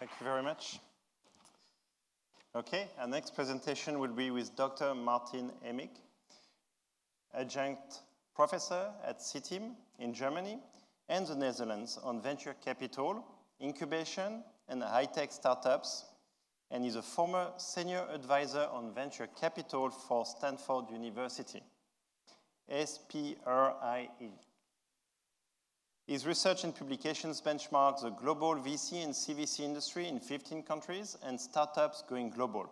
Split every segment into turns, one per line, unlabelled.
Thank you very much. Okay, our next presentation will be with Dr. Martin Haemmig, adjunct professor at CITIM in Germany and the Netherlands on venture capital, incubation, and high-tech startups, and is a former senior advisor on venture capital for Stanford University, SPRIE. His research and publications benchmark the global VC and CVC industry in 15 countries and startups going global.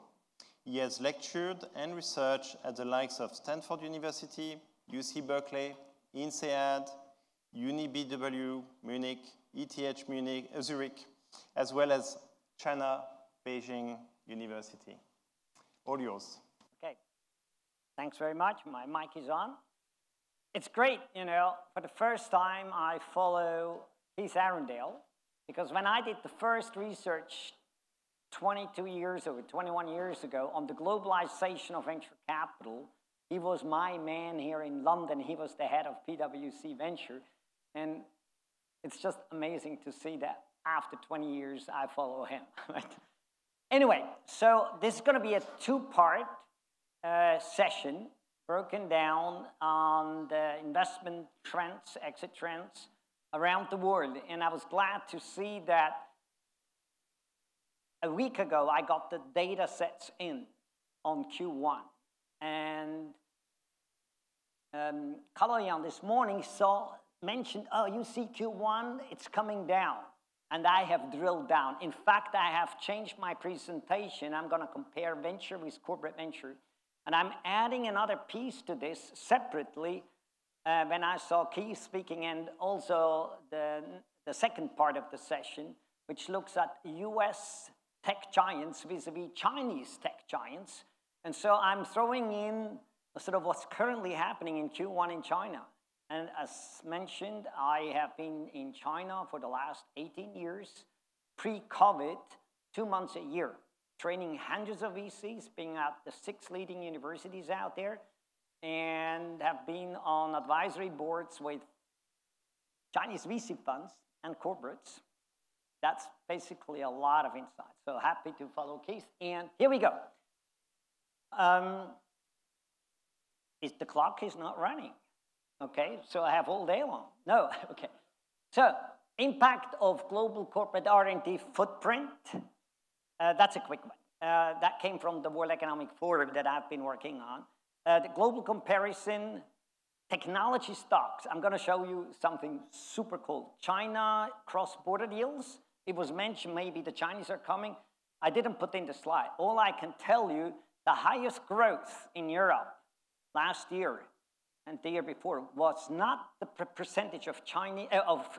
He has lectured and researched at the likes of Stanford University, UC Berkeley, INSEAD, UniBW, Munich, ETH Munich, Zurich, as well as China, Beijing University. All yours.
Okay. Thanks very much. My mic is on. It's great, you know, for the first time I follow Keith Arundel, because when I did the first research 22 years ago, 21 years ago on the globalization of venture capital, he was my man here in London. He was the head of PwC Venture. And it's just amazing to see that after 20 years, I follow him. Right? Anyway, so this is going to be a two-part session broken down on the investment trends, exit trends around the world. And I was glad to see that a week ago, I got the data sets in on Q1. And Kaloyan this morning mentioned, oh, you see Q1, it's coming down. And I have drilled down. In fact, I have changed my presentation. I'm going to compare venture with corporate venture. And I'm adding another piece to this separately when I saw Keith speaking, and also the second part of the session, which looks at US tech giants vis-a-vis Chinese tech giants. And so I'm throwing in sort of what's currently happening in Q1 in China. And as mentioned, I have been in China for the last 18 years, pre-COVID, 2 months a year, training hundreds of VCs, being at the 6 leading universities out there, and have been on advisory boards with Chinese VC funds and corporates. That's basically a lot of insight. So happy to follow Keith. And here we go. The clock is not running. Okay, so I have all day long. No, okay. So impact of global corporate R&D footprint. That's a quick one. That came from the World Economic Forum that I've been working on. The global comparison, technology stocks. I'm going to show you something super cool. China cross-border deals. It was mentioned maybe the Chinese are coming. I didn't put in the slide. All I can tell you, the highest growth in Europe last year and the year before was not the percentage of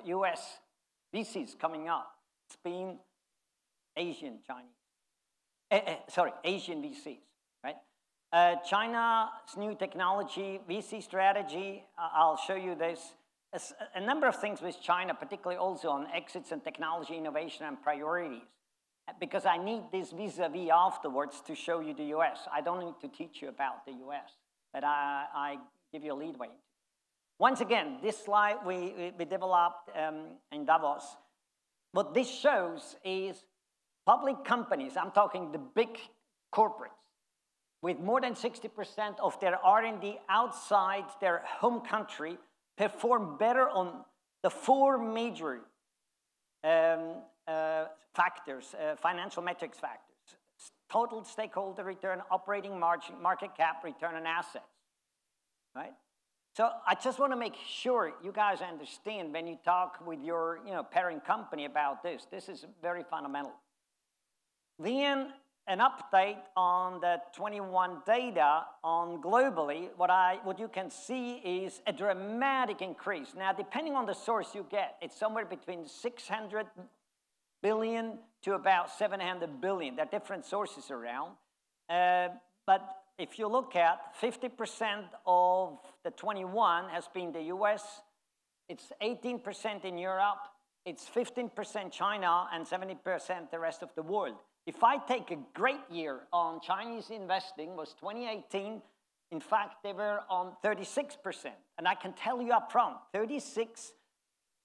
US VCs coming up. It's been Asian VCs, right? China's new technology, VC strategy, I'll show you this. A number of things with China, particularly also on exits and technology innovation and priorities, because I need this vis-a-vis afterwards to show you the US. I don't need to teach you about the US, but I give you a leadway. Once again, this slide we developed in Davos. What this shows is public companies, I'm talking the big corporates, with more than 60% of their R&D outside their home country, perform better on the 4 major factors, financial metrics factors: total stakeholder return, operating margin, market cap, return on assets, right? So I just want to make sure you guys understand when you talk with your parent company about this. This is very fundamental. Then an update on the 21 data on globally. What you can see is a dramatic increase. Now, depending on the source you get, it's somewhere between 600 billion to about 700 billion. There are different sources around. But if you look at 50% of the 21 has been the US, it's 18% in Europe, it's 15% China, and 70% the rest of the world. If I take a great year on Chinese investing, was 2018. In fact, they were on 36%. And I can tell you up front, 36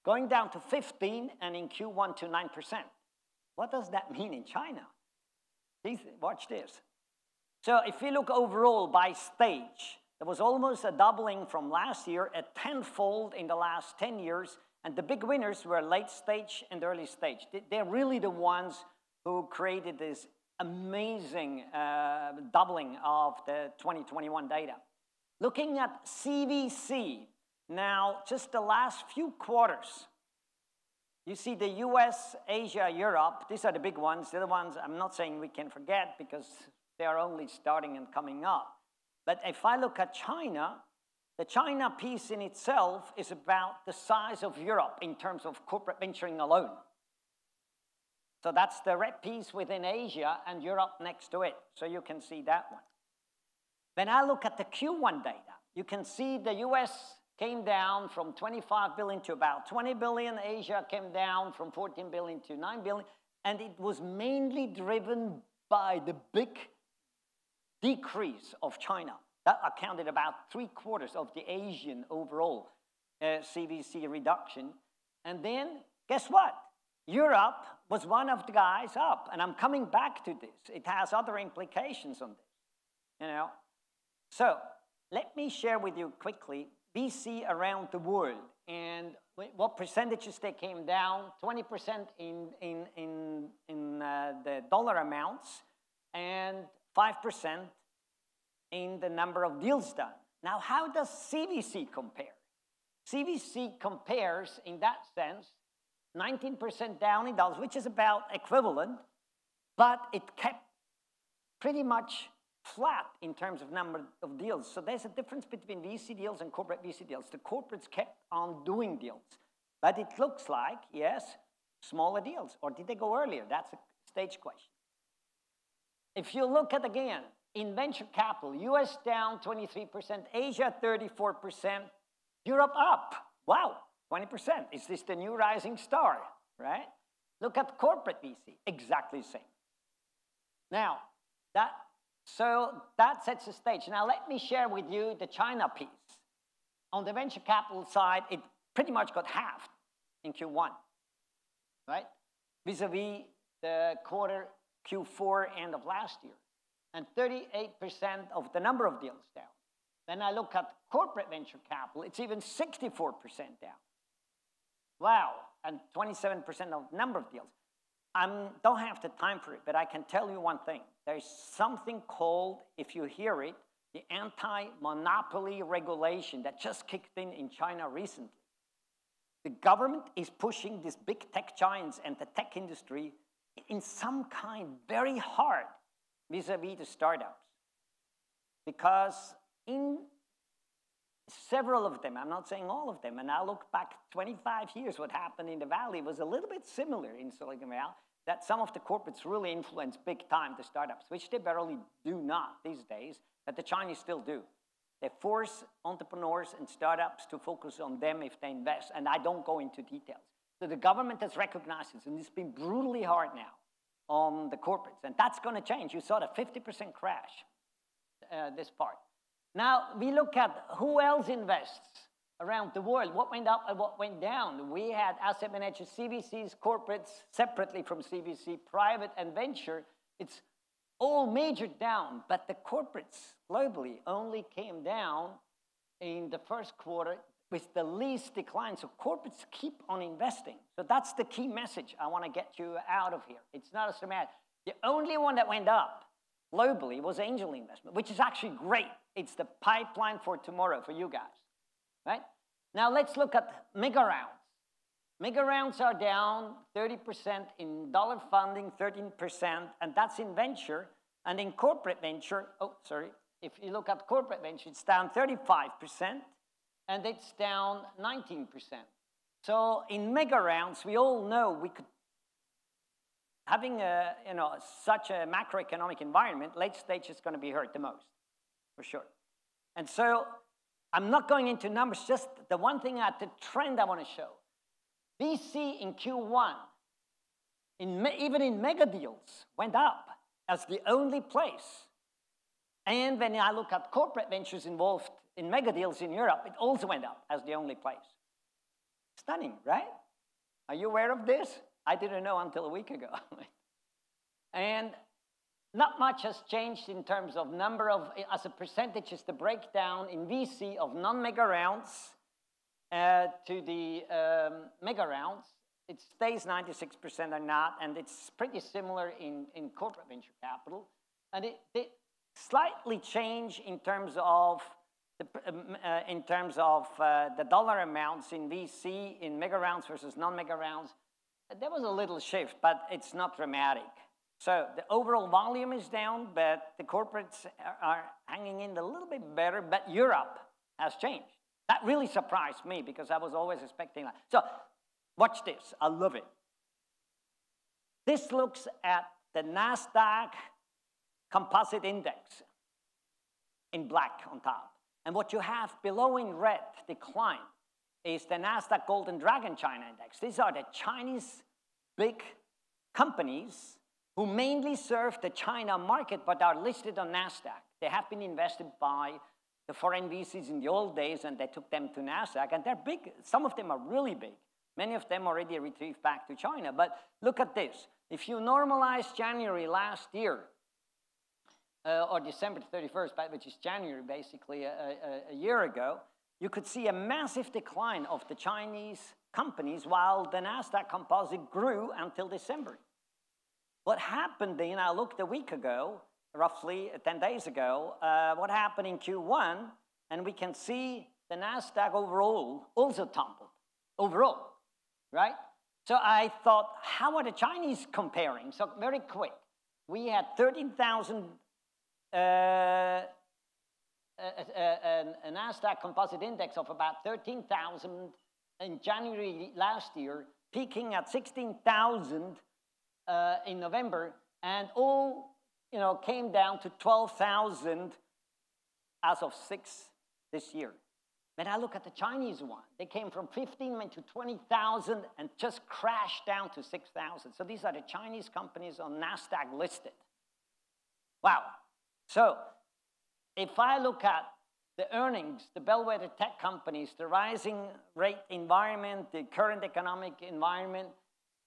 going down to 15, and in Q1 to 9%. What does that mean in China? Watch this. So if you look overall by stage, there was almost a doubling from last year, a tenfold in the last 10 years, and the big winners were late stage and early stage. They're really the ones who created this amazing doubling of the 2021 data. Looking at CVC, now just the last few quarters, you see the US, Asia, Europe, these are the big ones. The other ones I'm not saying we can forget because they are only starting and coming up. But if I look at China, the China piece in itself is about the size of Europe in terms of corporate venturing alone. So that's the red piece within Asia and Europe next to it. So you can see that one. When I look at the Q1 data, you can see the US came down from 25 billion to about 20 billion. Asia came down from 14 billion to 9 billion. And it was mainly driven by the big decrease of China. That accounted about 3/4 of the Asian overall CVC reduction. And then, guess what? Europe was one of the guys up. And I'm coming back to this. It has other implications on this, you know. So let me share with you quickly VC around the world and what percentages they came down, 20% in the dollar amounts and 5% in the number of deals done. Now, how does CVC compare? CVC compares in that sense 19% down in dollars, which is about equivalent, but it kept pretty much flat in terms of number of deals. So there's a difference between VC deals and corporate VC deals. The corporates kept on doing deals, but it looks like, yes, smaller deals. Or did they go earlier? That's a stage question. If you look at, again, in venture capital, US down 23%, Asia 34%, Europe up. Wow, 20%. Is this the new rising star, right? Look at corporate VC, exactly the same. Now, so that sets the stage. Now, let me share with you the China piece. On the venture capital side, it pretty much got halved in Q1, right? Vis-a-vis the quarter Q4 end of last year. And 38% of the number of deals down. Then I look at corporate venture capital, it's even 64% down. Wow, and 27% of number of deals. I don't have the time for it, but I can tell you one thing. There's something called, if you hear it, the anti-monopoly regulation that just kicked in China recently. The government is pushing these big tech giants and the tech industry in some kind very hard vis-a-vis the startups. Because in several of them, I'm not saying all of them, and I look back 25 years, what happened in the Valley was a little bit similar in Silicon Valley, that some of the corporates really influence big time the startups, which they barely do not these days, but the Chinese still do. They force entrepreneurs and startups to focus on them if they invest, and I don't go into details. So the government has recognized this, and it's been brutally hard now on the corporates, and that's going to change. You saw the 50% crash, this part. Now, we look at who else invests around the world, what went up and what went down. We had asset managers, CVCs, corporates, separately from CVC, private and venture. It's all majored down, but the corporates globally only came down in the first quarter with the least decline. So corporates keep on investing. So that's the key message I want to get you out of here. It's not as dramatic. The only one that went up globally was angel investment, which is actually great. It's the pipeline for tomorrow for you guys, right? Now let's look at mega rounds. Mega rounds are down 30% in dollar funding, 13%, and that's in venture. And in corporate venture, if you look at corporate venture, it's down 35%, and it's down 19%. So in mega rounds, we all know we could, having such a macroeconomic environment, late stage is going to be hurt the most, for sure. And so I'm not going into numbers, just the one thing at the trend I want to show. VC in Q1, even in mega deals, went up as the only place. And when I look at corporate ventures involved in mega deals in Europe, it also went up as the only place. Stunning, right? Are you aware of this? I didn't know until a week ago. And not much has changed in terms of number of, as a percentage, is the breakdown in VC of non-mega rounds to the mega rounds. It stays 96% or not, and it's pretty similar in corporate venture capital. And it slightly changed in terms of the dollar amounts in VC in mega rounds versus non-mega rounds. There was a little shift, but it's not dramatic. So the overall volume is down, but the corporates are hanging in a little bit better, but Europe has changed. That really surprised me because I was always expecting that. So watch this, I love it. This looks at the NASDAQ composite index in black on top. And what you have below in red, decline, is the NASDAQ Golden Dragon China Index. These are the Chinese big companies who mainly serve the China market but are listed on NASDAQ. They have been invested by the foreign VCs in the old days, and they took them to NASDAQ, and they're big. Some of them are really big. Many of them already retrieved back to China. But look at this. If you normalize January last year, or December 31st, which is January basically a year ago, you could see a massive decline of the Chinese companies while the NASDAQ composite grew until December. What happened then, I looked a week ago, roughly 10 days ago, what happened in Q1, and we can see the NASDAQ overall also tumbled, overall, right? So I thought, how are the Chinese comparing? So very quick, we had 13,000, a NASDAQ composite index of about 13,000 in January last year, peaking at 16,000 in November, and all came down to 12,000 as of 6 this year. When I look at the Chinese one, they came from 15 to 20,000 and just crashed down to 6,000. So these are the Chinese companies on NASDAQ listed. Wow. So if I look at the earnings, the bellwether tech companies, the rising rate environment, the current economic environment,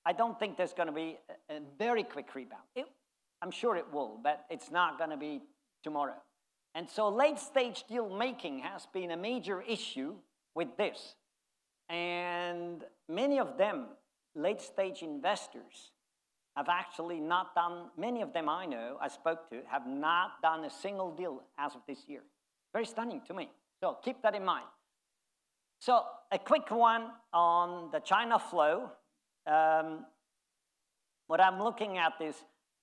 I don't think there's going to be a very quick rebound. I'm sure it will, but it's not going to be tomorrow. And so late-stage deal making has been a major issue with this. And many of them, late-stage investors, have actually not done, many of them I know, I spoke to, have not done a single deal as of this year. Very stunning to me. So keep that in mind. So a quick one on the China flow. What I'm looking at is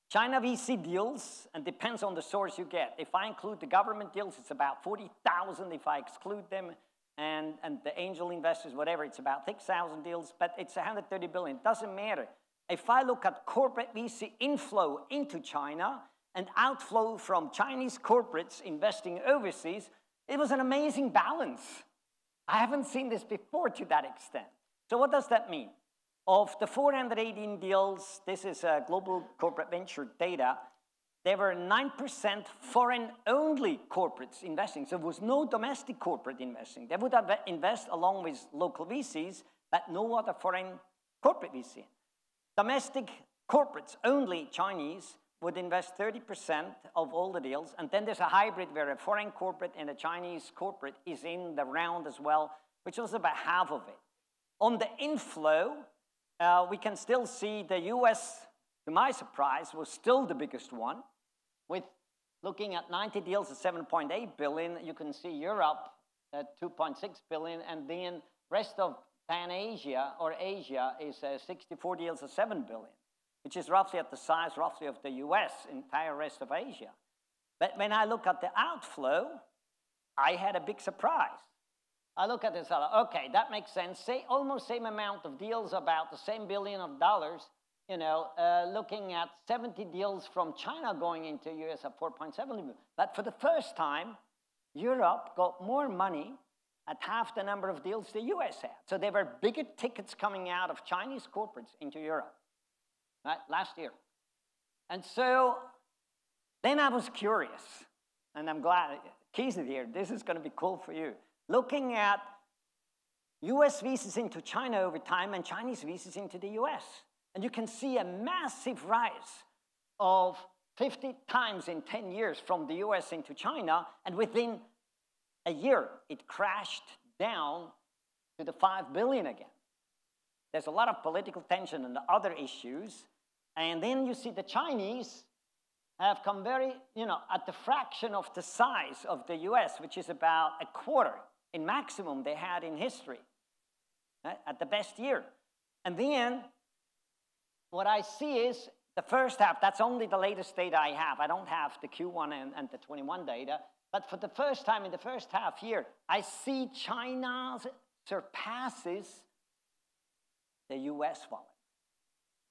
China VC deals, and depends on the source you get. If I include the government deals, it's about 40,000. If I exclude them and the angel investors, whatever, it's about 6,000 deals, but it's 130 billion. It doesn't matter. If I look at corporate VC inflow into China and outflow from Chinese corporates investing overseas, it was an amazing balance. I haven't seen this before to that extent. So what does that mean? Of the 418 deals, this is global corporate venture data, there were 9% foreign-only corporates investing. So there was no domestic corporate investing. They would have invest along with local VCs, but no other foreign corporate VC. Domestic corporates, only Chinese, would invest 30% of all the deals. And then there's a hybrid where a foreign corporate and a Chinese corporate is in the round as well, which was about half of it. On the inflow, we can still see the US, to my surprise, was still the biggest one. With looking at 90 deals at 7.8 billion, you can see Europe at 2.6 billion, and then rest of Pan-Asia or Asia is 64 deals at 7 billion, which is roughly at the size roughly of the US, entire rest of Asia. But when I look at the outflow, I had a big surprise. I look at this, okay, that makes sense. Say almost same amount of deals, about the same billion of dollars, looking at 70 deals from China going into US at 4.7 billion. But for the first time, Europe got more money at half the number of deals the US had. So there were bigger tickets coming out of Chinese corporates into Europe, right, last year. And so then I was curious, and I'm glad Keith is here. This is going to be cool for you. Looking at US visas into China over time and Chinese visas into the US. And you can see a massive rise of 50 times in 10 years from the US into China, and within a year, it crashed down to the 5 billion again. There's a lot of political tension and the other issues, and then you see the Chinese have come very, at the fraction of the size of the US, which is about a quarter in maximum they had in history, right? At the best year. And then what I see is the first half, that's only the latest data I have. I don't have the Q1 and the 21 data. But for the first time in the first half year, I see China surpasses the US volume.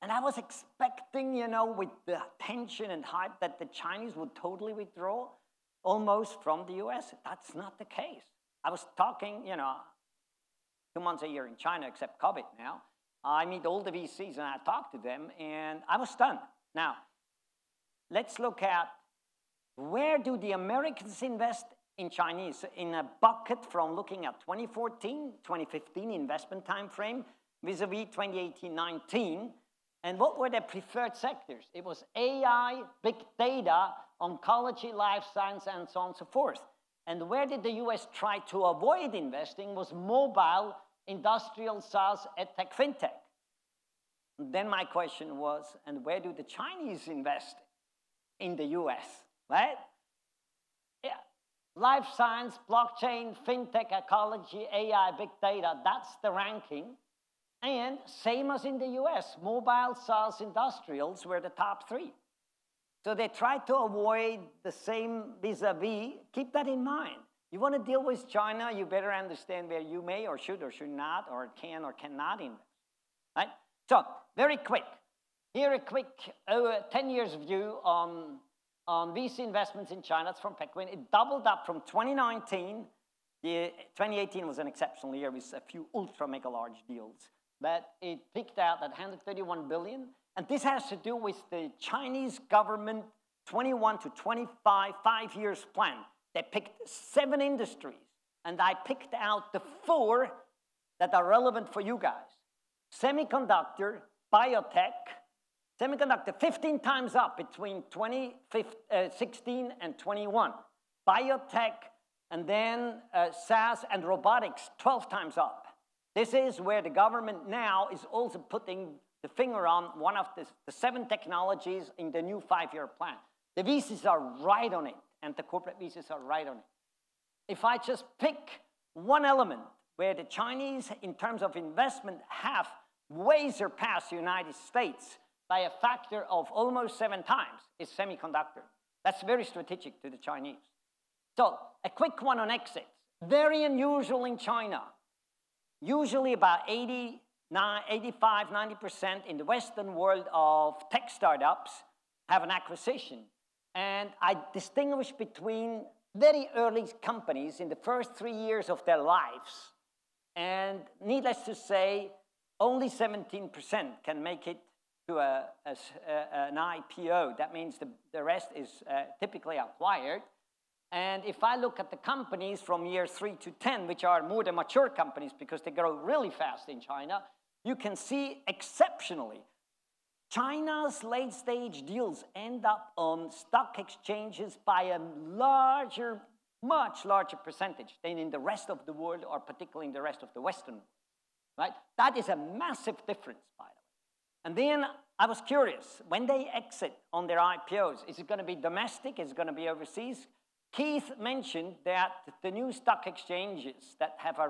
And I was expecting, with the tension and hype that the Chinese would totally withdraw almost from the US. That's not the case. I was talking, 2 months a year in China, except COVID now. I meet all the VCs and I talk to them, and I was stunned. Now, let's look at where do the Americans invest in Chinese in a bucket from looking at 2014, 2015 investment time frame vis-a-vis 2018-19. And what were their preferred sectors? It was AI, big data, oncology, life science, and so on and so forth. And where did the US try to avoid investing was mobile, industrial, SaaS, edtech, fintech. And then my question was, and where do the Chinese invest in the US, right? Yeah. Life science, blockchain, fintech, ecology, AI, big data, that's the ranking. And same as in the US, mobile, SaaS, industrials were the top 3. So they tried to avoid the same vis-a-vis. Keep that in mind. You want to deal with China, you better understand where you may or should not or can or cannot invest, right? So, very quick. Here a quick 10 years view on VC investments in China. It's from Pequin. It doubled up from 2019. 2018 was an exceptional year with a few ultra mega large deals. But it peaked out at 131 billion. And this has to do with the Chinese government 21 to 25, 5 years plan. They picked 7 industries. And I picked out the 4 that are relevant for you guys. Semiconductor, biotech, semiconductor 15 times up between 2016 and 21. Biotech, and then SaaS and robotics 12 times up. This is where the government now is also putting the finger on one of the 7 technologies in the new 5-year plan. The VCs are right on it, and the corporate VCs are right on it. If I just pick one element where the Chinese, in terms of investment, have way surpassed the United States by a factor of almost 7 times, is semiconductor. That's very strategic to the Chinese. So, a quick one on exits. Very unusual in China. Usually about 85, 90% in the Western world of tech startups have an acquisition. And I distinguish between very early companies in the first 3 years of their lives. And needless to say, only 17% can make it to an IPO. That means the rest is typically acquired. And if I look at the companies from year 3 to 10, which are more the mature companies because they grow really fast in China, you can see exceptionally, China's late-stage deals end up on stock exchanges by a much larger percentage than in the rest of the world, or particularly in the rest of the Western world, right? That is a massive difference, by the way. And then I was curious, when they exit on their IPOs, is it going to be domestic? Is it going to be overseas? Keith mentioned that the new stock exchanges that have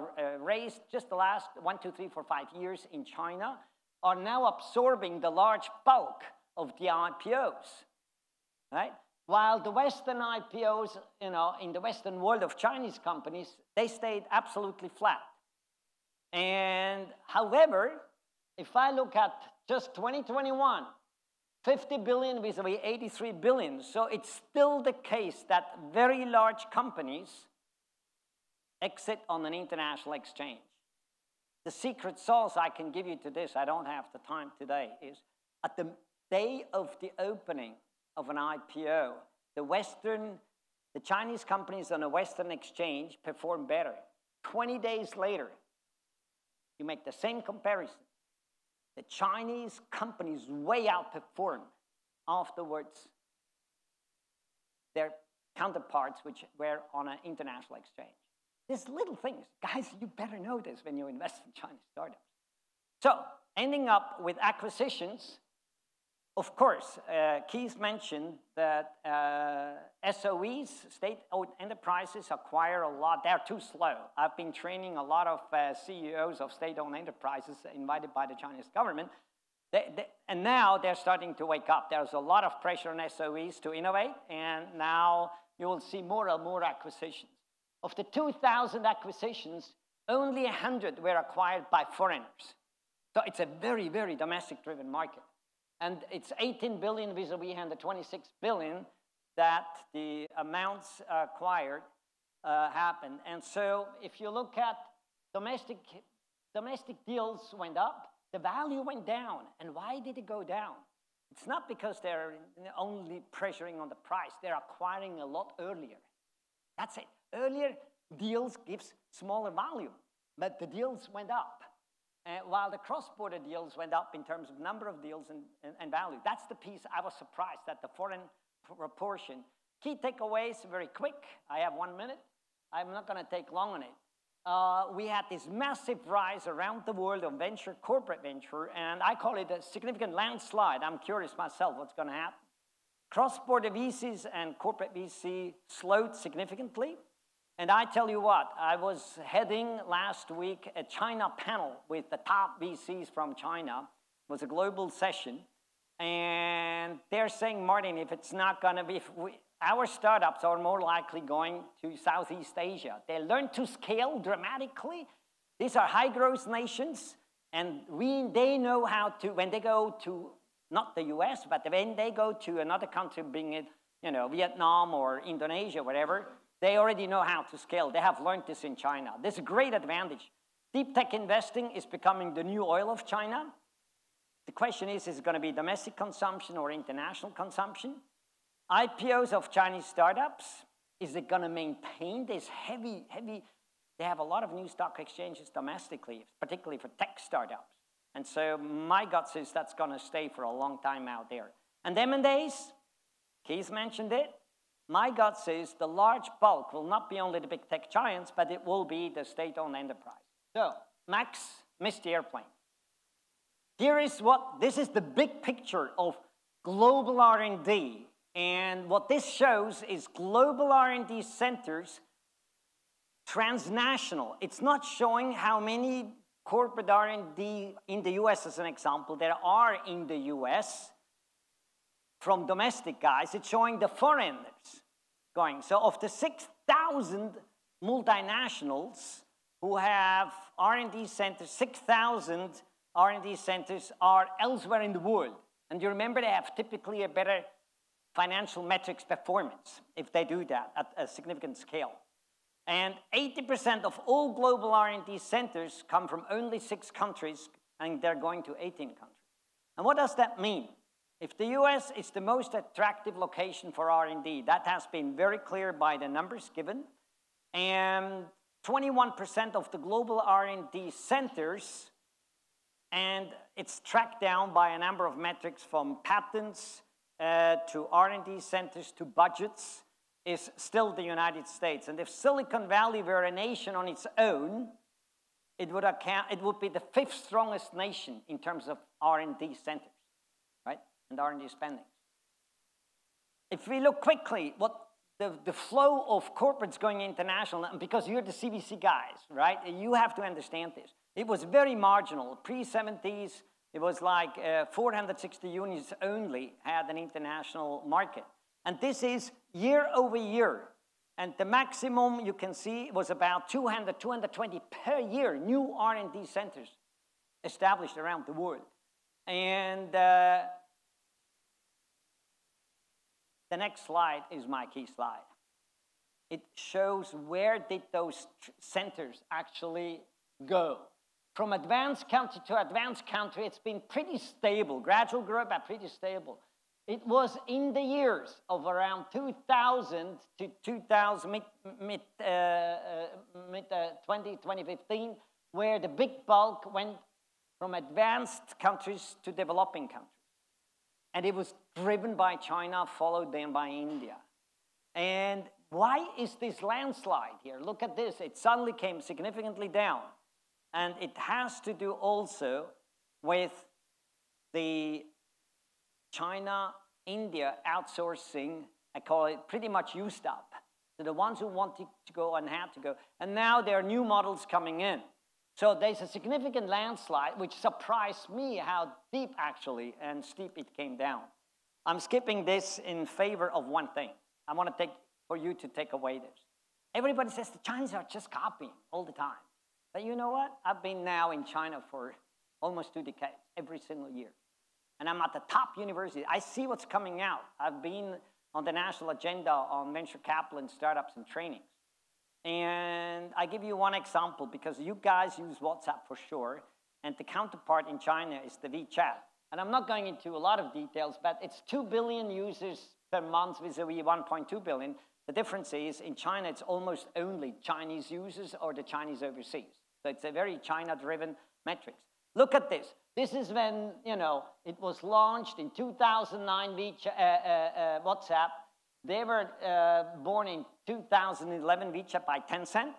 raised just the last 1, 2, 3, 4, 5 years in China are now absorbing the large bulk of the IPOs, right? While the Western IPOs, in the Western world of Chinese companies, they stayed absolutely flat. And however, if I look at just 2021, 50 billion vis-a-vis 83 billion. So it's still the case that very large companies exit on an international exchange. The secret sauce I can give you to this, I don't have the time today, is at the day of the opening of an IPO, the Chinese companies on a Western exchange perform better. 20 days later, you make the same comparison. the Chinese companies way outperformed afterwards their counterparts which were on an international exchange. These little things, guys, you better know this when you invest in Chinese startups. So, ending up with acquisitions, of course, Keith mentioned that SOEs, state-owned enterprises, acquire a lot. They're too slow. I've been training a lot of CEOs of state-owned enterprises invited by the Chinese government. And now they're starting to wake up. There's a lot of pressure on SOEs to innovate, and now you will see more and more acquisitions. Of the 2,000 acquisitions, only 100 were acquired by foreigners. So it's a very, very domestic-driven market. And it's 18 billion vis-a-vis 126 billion that the amounts acquired happened. And so if you look at domestic deals went up, the value went down. And why did it go down? It's not because they're only pressuring on the price. They're acquiring a lot earlier. That's it. Earlier deals gives smaller value, but the deals went up. While the cross-border deals went up in terms of number of deals and value. That's the piece I was surprised at, the foreign proportion. Key takeaways, very quick. I have 1 minute. I'm not going to take long on it. We had this massive rise around the world of venture, corporate venture, and I call it a significant landslide. I'm curious myself what's going to happen. Cross-border VCs and corporate VC slowed significantly. And I tell you what, I was heading last week a China panel with the top VCs from China. It was a global session. And they're saying, Martin, if it's not going to be, our startups are more likely going to Southeast Asia. They learn to scale dramatically. These are high-growth nations. And they know how to, when they go to, not the US, but when they go to another country, being it, Vietnam or Indonesia, whatever, they already know how to scale. They have learned this in China. There's a great advantage. Deep tech investing is becoming the new oil of China. The question is it going to be domestic consumption or international consumption? IPOs of Chinese startups, is it going to maintain this heavy, they have a lot of new stock exchanges domestically, particularly for tech startups. And so my gut says that's going to stay for a long time out there. And M&As, Keith mentioned it. My gut says the large bulk will not be only the big tech giants, but it will be the state-owned enterprise. So, Max missed the airplane. This is the big picture of global R&D. And what this shows is global R&D centers, transnational. It's not showing how many corporate R&D in the US, as an example, there are in the US, from domestic guys. It's showing the foreigners going. So of the 6,000 multinationals who have R&D centers, 6,000 R&D centers are elsewhere in the world. And you remember they have typically a better financial metrics performance if they do that at a significant scale. And 80% of all global R&D centers come from only 6 countries, and they're going to 18 countries. And what does that mean? If the US is the most attractive location for R&D, that has been very clear by the numbers given. And 21% of the global R&D centers, and it's tracked down by a number of metrics from patents to R&D centers to budgets, is still the United States. And if Silicon Valley were a nation on its own, it would be the 5th strongest nation in terms of R&D centers, right? And R&D spending. If we look quickly, what the flow of corporates going international, and because you're the CVC guys, right? You have to understand this. It was very marginal. Pre-70s, it was like 460 units only had an international market. And this is year over year. And the maximum you can see was about 200, 220 per year, new R&D centers established around the world. And the next slide is my key slide. It shows where did those centers actually go. From advanced country to advanced country, it's been pretty stable, gradual growth, but pretty stable. It was in the years of around 2000 to 2015, where the big bulk went from advanced countries to developing countries. And it was driven by China, followed then by India. And why is this landslide here? Look at this. It suddenly came significantly down. And it has to do also with the China-India outsourcing, I call it pretty much used up. So the ones who wanted to go and had to go. And now there are new models coming in. So there's a significant landslide, which surprised me how deep actually and steep it came down. I'm skipping this in favor of one thing. I want to for you to take away this. Everybody says the Chinese are just copying all the time. But you know what? I've been now in China for almost 2 decades, every single year. And I'm at the top university. I see what's coming out. I've been on the national agenda on venture capital and startups and trainings. And I give you one example because you guys use WhatsApp for sure. And the counterpart in China is the WeChat. And I'm not going into a lot of details, but it's 2 billion users per month vis-a-vis 1.2 billion. The difference is in China, it's almost only Chinese users or the Chinese overseas. So it's a very China-driven metrics. Look at this. This is when, you know, it was launched in 2009, WhatsApp. They were born in 2011, WeChat by Tencent.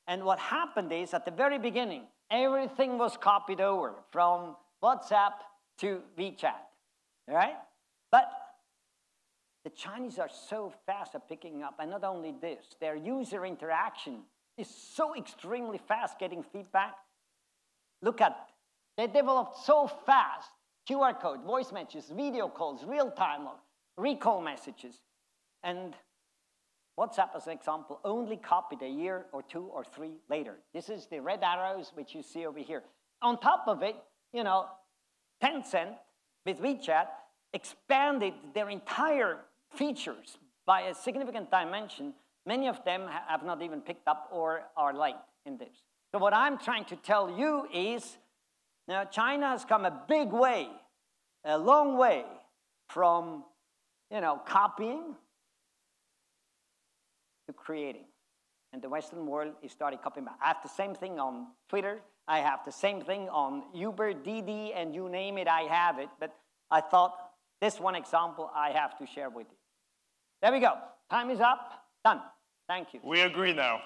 And what happened is, at the very beginning, everything was copied over from WhatsApp to WeChat, right? But the Chinese are so fast at picking up, and not only this, their user interaction is so extremely fast getting feedback. Look at, they developed so fast, QR code, voice messages, video calls, real-time log, recall messages. And WhatsApp, as an example, only copied a year or 2 or 3 later. This is the red arrows, which you see over here. On top of it, you know, Tencent, with WeChat, expanded their entire features by a significant dimension. Many of them have not even picked up or are late in this. So what I'm trying to tell you is, now China has come a big way, a long way from, you know, copying to creating. And the Western world is starting copying back. I have the same thing on Twitter. I have the same thing on Uber, Didi, and you name it, I have it. But I thought this one example I have to share with you. There we go. Time is up. Done. Thank you.
We agree now.